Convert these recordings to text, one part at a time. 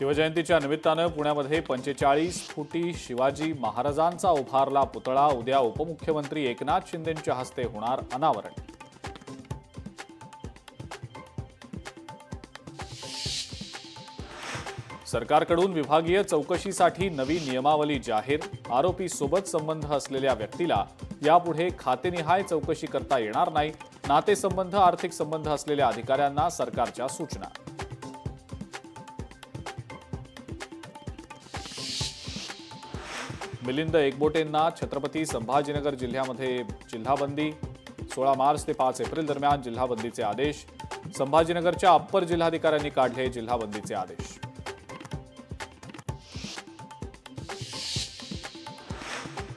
शिवजयंतीच्या निमित्तानं पुण्यामध्ये 45 फुटी शिवाजी महाराजांचा उभारला पुतळा उद्या उपमुख्यमंत्री एकनाथ शिंदेंच्या हस्ते होणार अनावरण। सरकारकडून विभागीय चौकशीसाठी नवी नियमावली जाहीर। आरोपी सोबत संबंध असलेल्या व्यक्तीला यापुढे खातेनिहाय चौकशी करता येणार नाही। नातेसंबंध आर्थिक संबंध असलेल्या अधिकाऱ्यांना सरकारच्या सूचना। मिलिंद एकबोटेंना छत्रपती संभाजीनगर जिल्ह्यामध्ये जिल्हाबंदी। 16 मार्च ते 5 एप्रिल दरम्यान जिल्हाबंदीचे आदेश। संभाजीनगरच्या अप्पर जिल्हाधिकाऱ्यांनी काढले जिल्हाबंदीचे आदेश।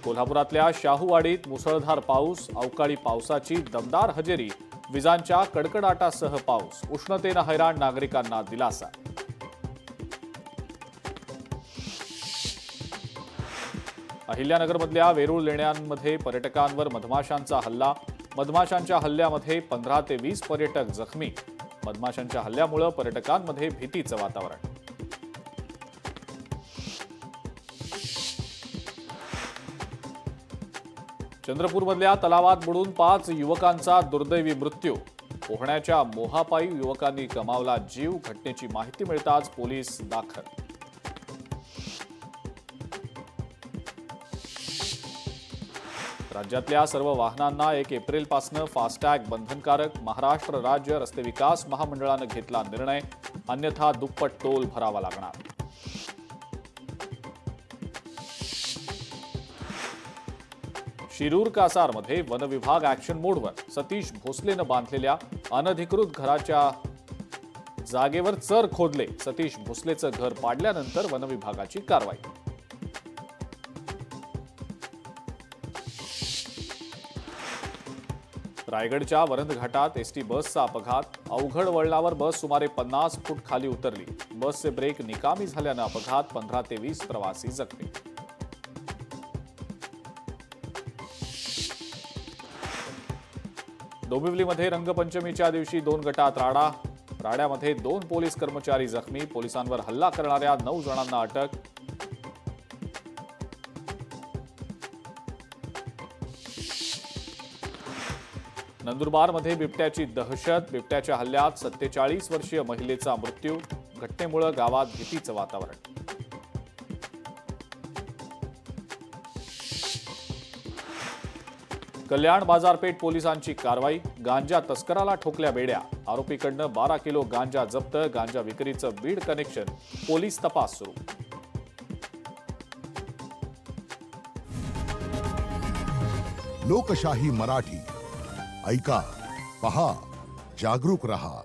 कोल्हापुरातल्या शाहूवाडीत मुसळधार पाऊस। अवकाळी पावसाची दमदार हजेरी। विजांच्या कडकडाटासह पाऊस। उष्णतेनं हैराण नागरिकांना दिलासा। अहिल्यानगरमधल्या वेरूळ लेण्यांमध्ये पर्यटकांवर मधमाशांचा हल्ला। मधमाशांच्या हल्ल्यामध्ये 15 ते 20 पर्यटक जखमी। मधमाशांच्या हल्ल्यामुळे पर्यटकांमध्ये भीतीचं वातावरण। चंद्रपूरमधल्या तलावात बुडून 5 युवकांचा दुर्दैवी मृत्यू। पोहण्याच्या मोहापायी युवकांनी गमावला जीव। घटनेची माहिती मिळताच पोलीस दाखल। राज्यातल्या सर्व वाहनांना 1 एप्रिलपासून फास्टॅग बंधनकारक। महाराष्ट्र राज्य रस्ते विकास महामंडळानं घेतला निर्णय। अन्यथा दुप्पट टोल भरावा लागणार। शिरूर कासारमध्ये वनविभाग ॲक्शन मोडवर। सतीश भोसलेनं बांधलेल्या अनधिकृत घराच्या जागेवर चर खोदले। सतीश भोसलेचं घर पाडल्यानंतर वनविभागाची कारवाई। रायगडच्या वरंद घाटात एसटी बसचा अपघात। अवघड वळणावर बस सुमारे 50 फूट खाली उतरली। बसचे ब्रेक निकामी झाल्यानं अपघात। 15 ते 20 प्रवासी जखमी। डोंबिवलीमध्ये रंगपंचमीच्या दिवशी 2 गटात राडा। राड्यामध्ये 2 पोलीस कर्मचारी जखमी। पोलिसांवर हल्ला करणाऱ्या 9 जणांना अटक। नंदुरबारमध्ये बिबट्याची दहशत। बिबट्याच्या हल्ल्यात 47 वर्षीय महिलेचा मृत्यू। घटनेमुळे गावात भीतीचं वातावरण। कल्याण बाजारपेठ पोलिसांची कारवाई। गांजा तस्कराला ठोकल्या बेड्या। आरोपीकडनं 12 किलो गांजा जप्त। गांजा विक्रीचं बीड कनेक्शन। पोलीस तपास सुरू। लोकशाही मराठी ऐका, पहा, जागरूक रहा।